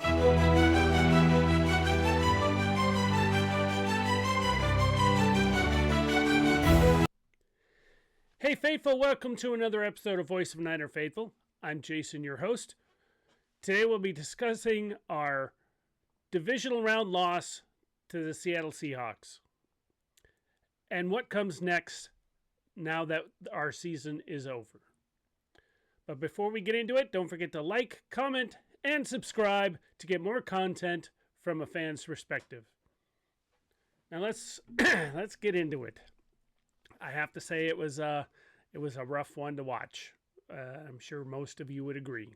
Hey Faithful, welcome to another episode of Voice of Niner Faithful. I'm Jason, your host. Today we'll be discussing our divisional round loss to the Seattle Seahawks and what comes next now that our season is over. But before we get into it, don't forget to like, comment, and subscribe to get more content from a fan's perspective. Now let's get into it. I have to say it was a rough one to watch. I'm sure most of you would agree.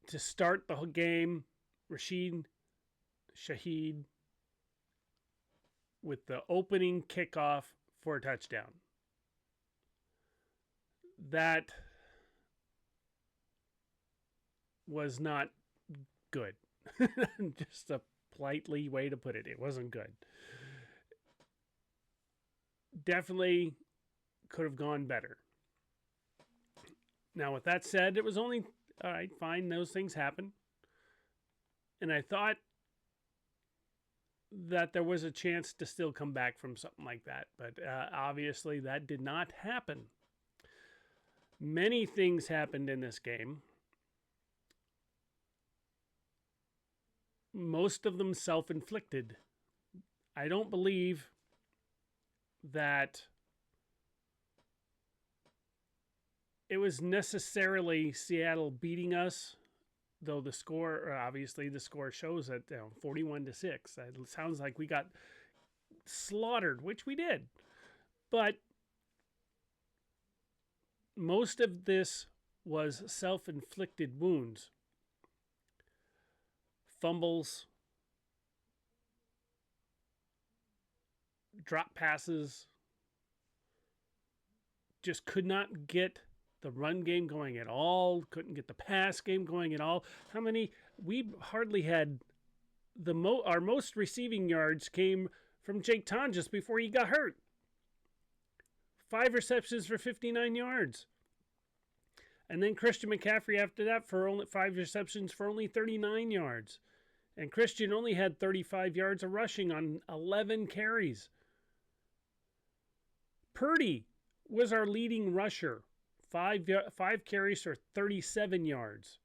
To start the whole game, Rashid Shaheed with the opening kickoff for a touchdown. That was not good. Just a politely way to put it. It wasn't good. Definitely could have gone better. Now, with that said, it was only, all right, fine, those things happen. And I thought that there was a chance to still come back from something like that. But obviously, that did not happen. Many things happened in this game. Most of them self-inflicted. I don't believe that it was necessarily Seattle beating us, though the score, obviously the score shows that 41-6. It sounds like we got slaughtered, which we did. But most of this was self-inflicted wounds. Fumbles, drop passes, just could not get the run game going at all, couldn't get the pass game going at all. We hardly had our most receiving yards came from Jake Ton just before he got hurt. 5 receptions for 59 yards. And then Christian McCaffrey after that for only 5 receptions for only 39 yards. And Christian only had 35 yards of rushing on 11 carries. Purdy was our leading rusher. 5 carries for 37 yards.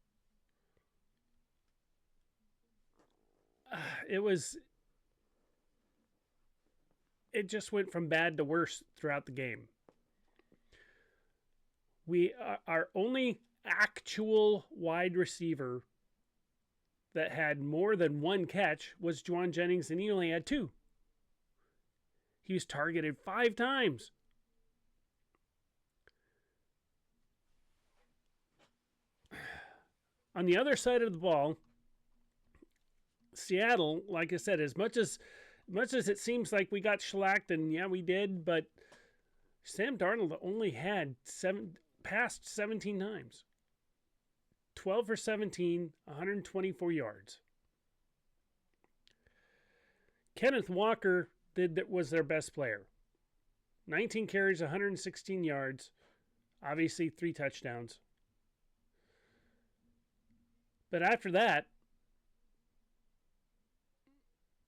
It just went from bad to worse throughout the game. Our only actual wide receiver that had more than one catch was Juwan Jennings, and he only had 2. He was targeted 5 times. On the other side of the ball, Seattle, like I said, as much as it seems like we got shellacked, and yeah, we did, but Sam Darnold only had passed 17 times. 12 for 17, 124 yards. Kenneth Walker was their best player. 19 carries, 116 yards. Obviously, 3 touchdowns. But after that,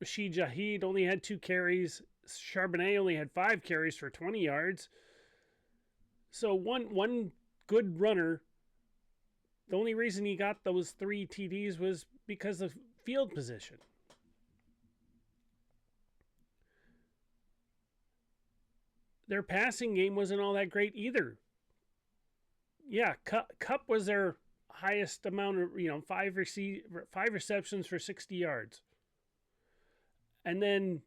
Rashid Shaheed only had 2 carries. Charbonnet only had 5 carries for 20 yards. So one good runner, the only reason he got those 3 TDs was because of field position. Their passing game wasn't all that great either. Yeah, Kupp was their highest amount of, 5 receptions for 60 yards. And then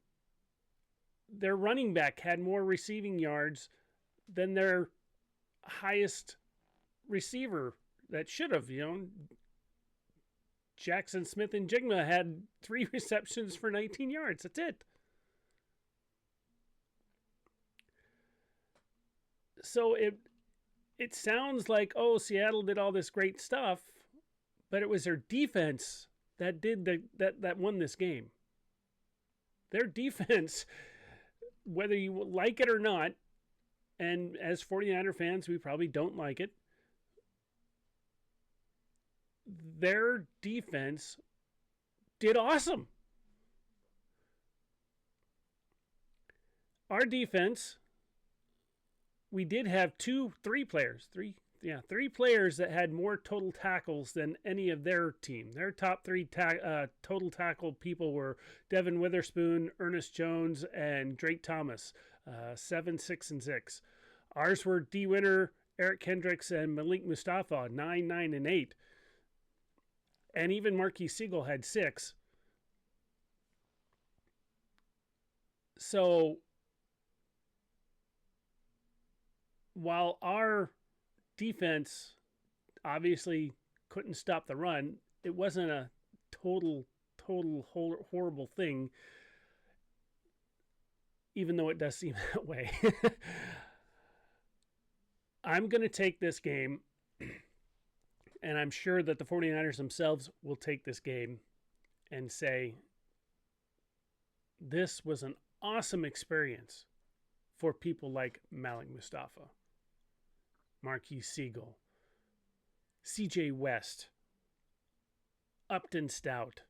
their running back had more receiving yards than their highest receiver that should have, Jackson Smith and Jigma had 3 receptions for 19 yards. That's it. So it sounds like, Seattle did all this great stuff, but it was their defense that did that won this game. Their defense, whether you like it or not, and as 49er fans, we probably don't like it, their defense did awesome. Our defense, we did have three players that had more total tackles than any of their team. Their top three total tackle people were Devin Witherspoon, Ernest Jones, and Drake Thomas, 7, 6, and 6. Ours were D. Winter, Eric Kendricks, and Malik Mustafa, 9, 9, and 8. And even Marquis Siegel had 6. So while our defense obviously couldn't stop the run, it wasn't a total horrible thing, even though it does seem that way. I'm going to take this game, and I'm sure that the 49ers themselves will take this game and say, this was an awesome experience for people like Malik Mustafa, Marquis Siegel, CJ West, Upton Stout,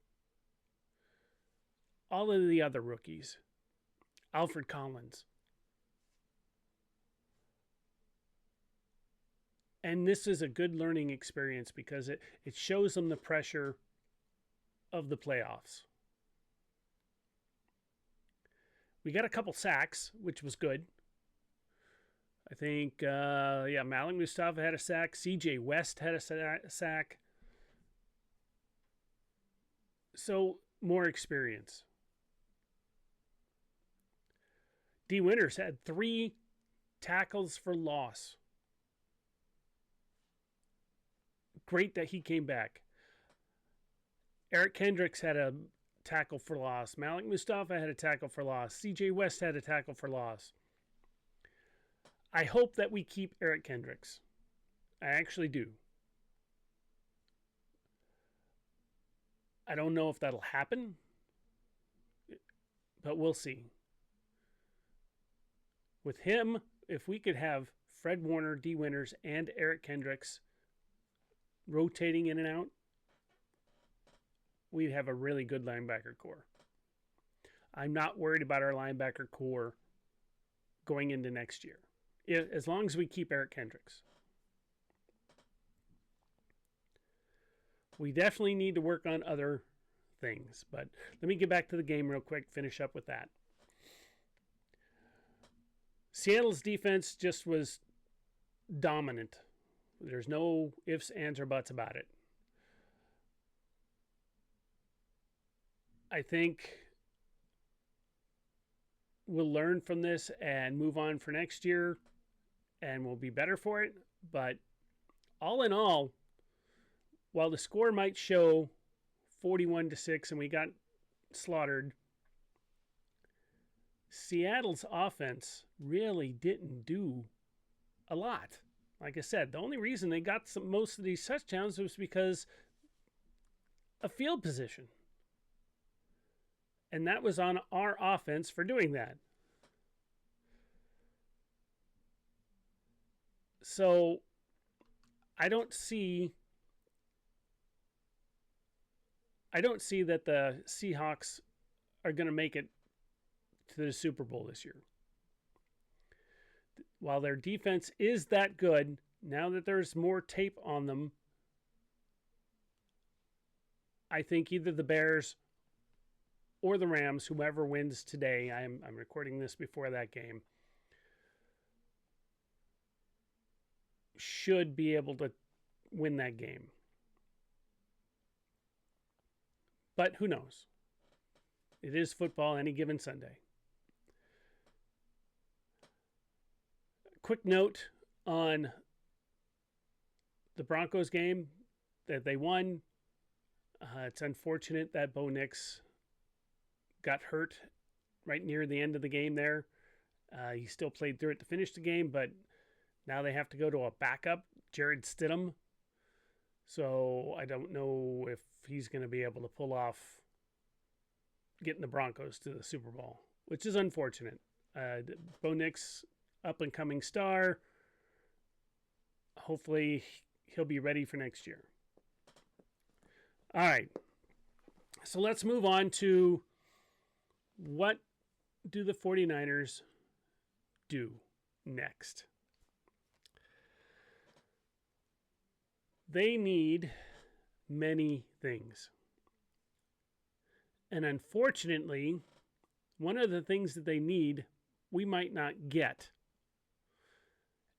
all of the other rookies, Alfred Collins. And this is a good learning experience because it shows them the pressure of the playoffs. We got a couple sacks, which was good. I think, Malik Mustafa had a sack. CJ West had a sack. So, more experience. D. Winters had 3 tackles for loss. Great that he came back. Eric Kendricks had a tackle for loss. Malik Mustafa had a tackle for loss. CJ West had a tackle for loss. I hope that we keep Eric Kendricks. I actually do. I don't know if that'll happen, but we'll see. With him, if we could have Fred Warner, D. Winters, and Eric Kendricks rotating in and out, we'd have a really good linebacker core. I'm not worried about our linebacker core going into next year, as long as we keep Eric Kendricks. We definitely need to work on other things, but let me get back to the game real quick, finish up with that. Seattle's defense just was dominant. There's no ifs, ands, or buts about it. I think we'll learn from this and move on for next year, and we'll be better for it. But all in all, while the score might show 41-6 and we got slaughtered, Seattle's offense really didn't do a lot. Like I said, the only reason they got most of these touchdowns was because of field position. And that was on our offense for doing that. So I don't see that the Seahawks are going to make it to the Super Bowl this year. While their defense is that good, now that there's more tape on them, I think either the Bears or the Rams, whoever wins today, I'm recording this before that game, should be able to win that game. But who knows? It is football any given Sunday. Quick note on the Broncos game that they won. It's unfortunate that Bo Nix got hurt right near the end of the game there. He still played through it to finish the game, but now they have to go to a backup, Jared Stidham. So I don't know if he's going to be able to pull off getting the Broncos to the Super Bowl, which is unfortunate. Bo Nix, up-and-coming star. Hopefully he'll be ready for next year. All right. So let's move on to what do the 49ers do next? They need many things. And unfortunately, one of the things that they need, we might not get.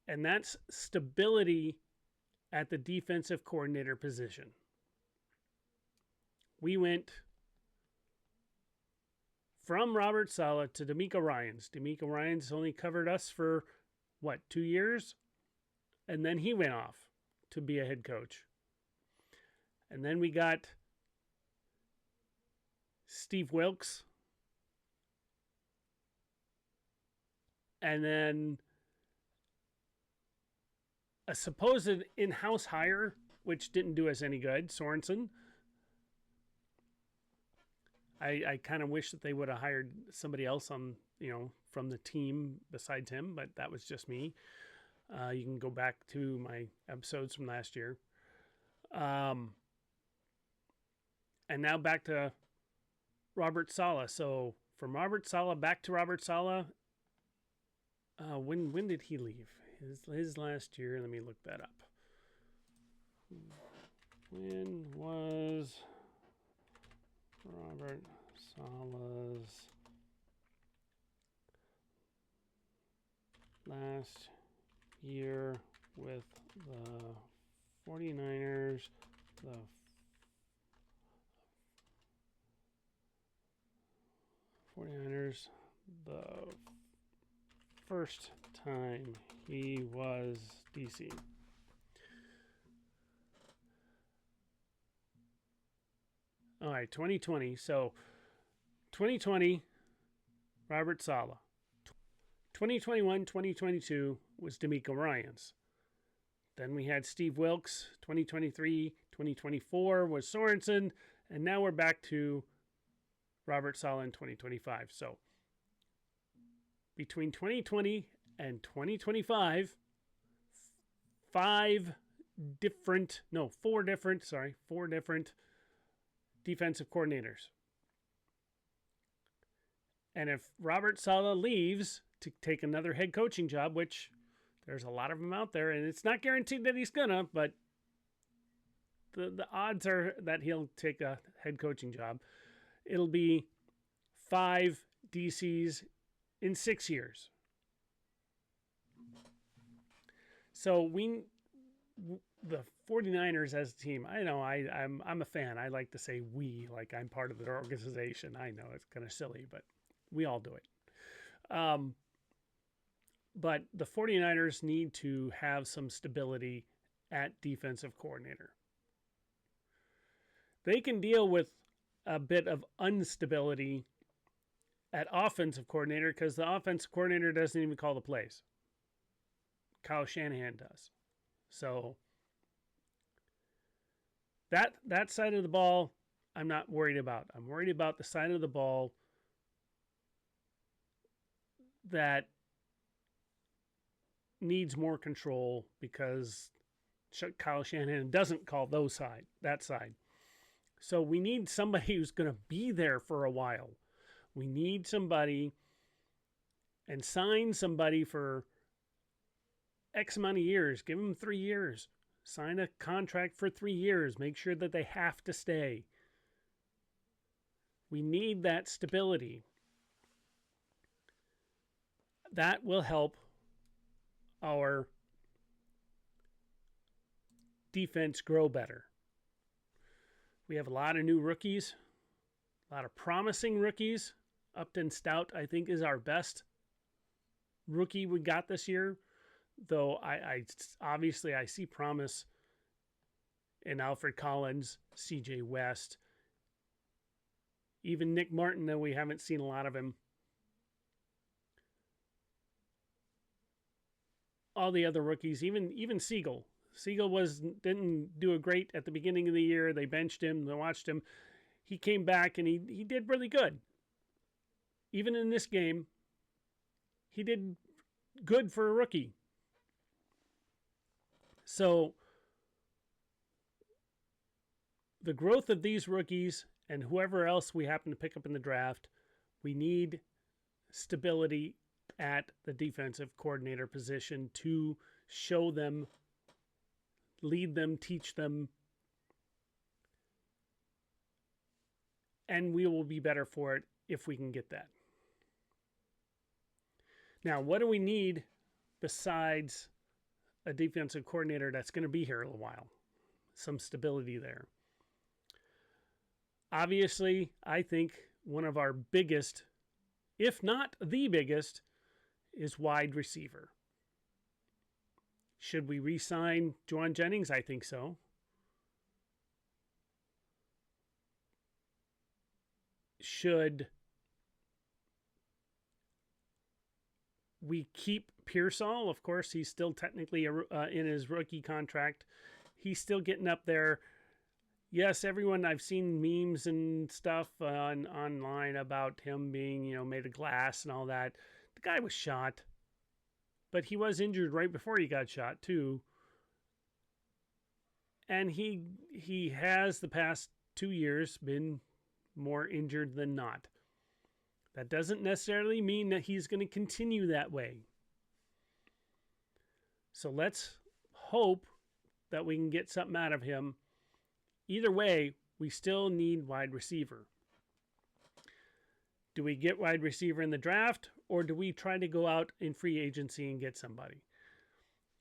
And that's stability at the defensive coordinator position. We went from Robert Saleh to DeMeco Ryans. DeMeco Ryans only covered us for, 2 years? And then he went off to be a head coach. And then we got Steve Wilkes. And then a supposed in-house hire, which didn't do us any good, Sorensen. I kind of wish that they would have hired somebody else on, from the team besides him, but that was just me. You can go back to my episodes from last year. And now back to Robert Saleh. So from Robert Saleh back to Robert Saleh. When did he leave? His last year. Let me look that up. When was Robert Saleh's last year with the 49ers? The 49ers, the first time he was DC. All right, 2020. So 2020, Robert Saleh. 2021, 2022 was DeMeco Ryans. Then we had Steve Wilkes. 2023, 2024 was Sorensen. And now we're back to Robert Saleh in 2025. So between 2020 and 2025, four different defensive coordinators. And if Robert Saleh leaves to take another head coaching job, which there's a lot of them out there, and it's not guaranteed that he's gonna, but the odds are that he'll take a head coaching job. It'll be 5 DCs in 6 years. So the 49ers as a team, I know I'm a fan. I like to say we, like I'm part of the organization. I know it's kind of silly, but we all do it. But the 49ers need to have some stability at defensive coordinator. They can deal with a bit of instability at offensive coordinator because the offensive coordinator doesn't even call the plays. Kyle Shanahan does. So that side of the ball, I'm not worried about. I'm worried about the side of the ball that needs more control because Kyle Shanahan doesn't call that side. So we need somebody who's going to be there for a while. We need somebody and sign somebody for X amount of years. Give them 3 years. Sign a contract for 3 years. Make sure that they have to stay. We need that stability. That will help our defense grow better. We have a lot of new rookies, a lot of promising rookies. Upton Stout, I think, is our best rookie we got this year. Though I obviously see promise in Alfred Collins, CJ West, even Nick Martin, though we haven't seen a lot of him. All the other rookies, even Siegel. Siegel didn't do a great at the beginning of the year. They benched him. They watched him. He came back and he did really good. Even in this game, he did good for a rookie. So the growth of these rookies and whoever else we happen to pick up in the draft, we need stability at the defensive coordinator position to show them, lead them, teach them, and we will be better for it if we can get that. Now, what do we need besides a defensive coordinator that's going to be here a little while? Some stability there. Obviously, I think one of our biggest, if not the biggest, is wide receiver. Should we re-sign Juwan Jennings? I think so. Should we keep Pearsall? Of course, he's still technically in his rookie contract. He's still getting up there. Yes, everyone, I've seen memes and stuff online about him being, made of glass and all that. The guy was shot, but he was injured right before he got shot too. And he has the past 2 years been more injured than not. That doesn't necessarily mean that he's going to continue that way. So let's hope that we can get something out of him. Either way, we still need wide receiver. Do we get wide receiver in the draft, or do we try to go out in free agency and get somebody?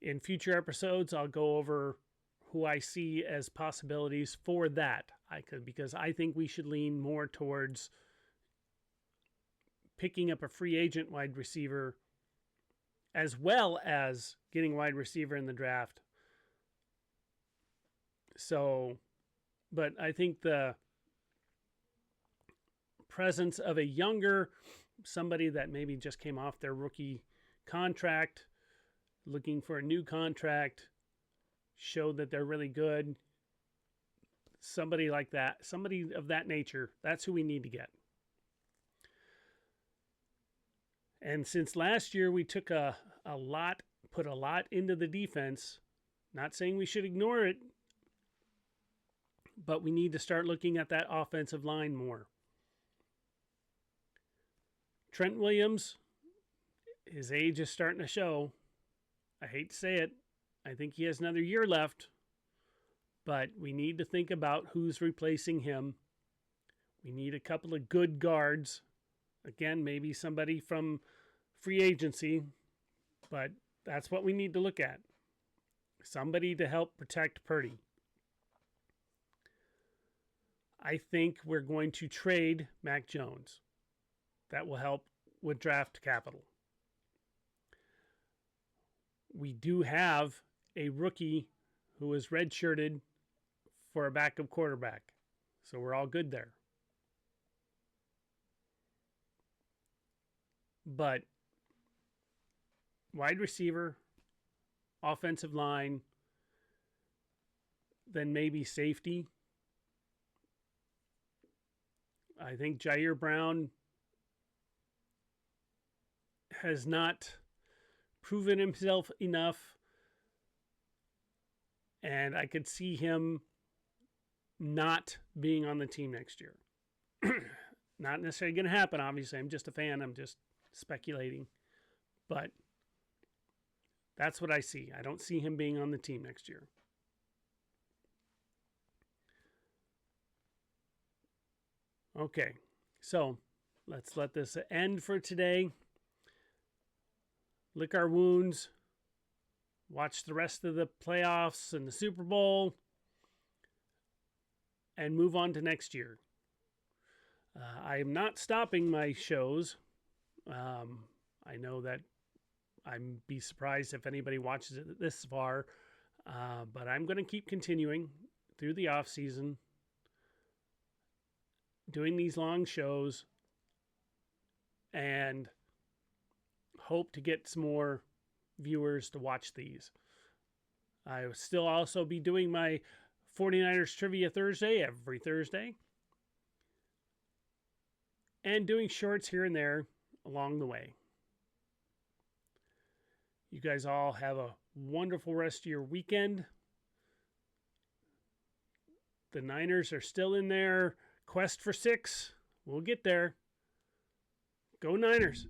In future episodes, I'll go over who I see as possibilities for that. Because I think we should lean more towards picking up a free agent wide receiver as well as getting wide receiver in the draft. So, but I think the presence of a younger, somebody that maybe just came off their rookie contract, looking for a new contract, showed that they're really good. Somebody like that, somebody of that nature, that's who we need to get. And since last year we took put a lot into the defense, not saying we should ignore it, but we need to start looking at that offensive line more. Trent Williams, his age is starting to show. I hate to say it. I think he has another year left, but we need to think about who's replacing him. We need a couple of good guards. Again, maybe somebody from free agency, but that's what we need to look at. Somebody to help protect Purdy. I think we're going to trade Mac Jones. That will help with draft capital. We do have a rookie who is redshirted for a backup quarterback. So we're all good there. But wide receiver, offensive line, then maybe safety. I think Jair Brown has not proven himself enough, and I could see him not being on the team next year. Not necessarily going to happen, obviously. I'm just a fan. I'm just speculating. But that's what I see. I don't see him being on the team next year. Okay, so let's let this end for today. Lick our wounds. Watch the rest of the playoffs and the Super Bowl. And move on to next year. I am not stopping my shows. I know that I'd be surprised if anybody watches it this far. But I'm going to keep continuing through the off season, doing these long shows, and hope to get some more viewers to watch these. I will still also be doing my 49ers Trivia Thursday every Thursday, and doing shorts here and there along the way. You guys all have a wonderful rest of your weekend. The Niners are still in their quest for 6. We'll get there. Go Niners.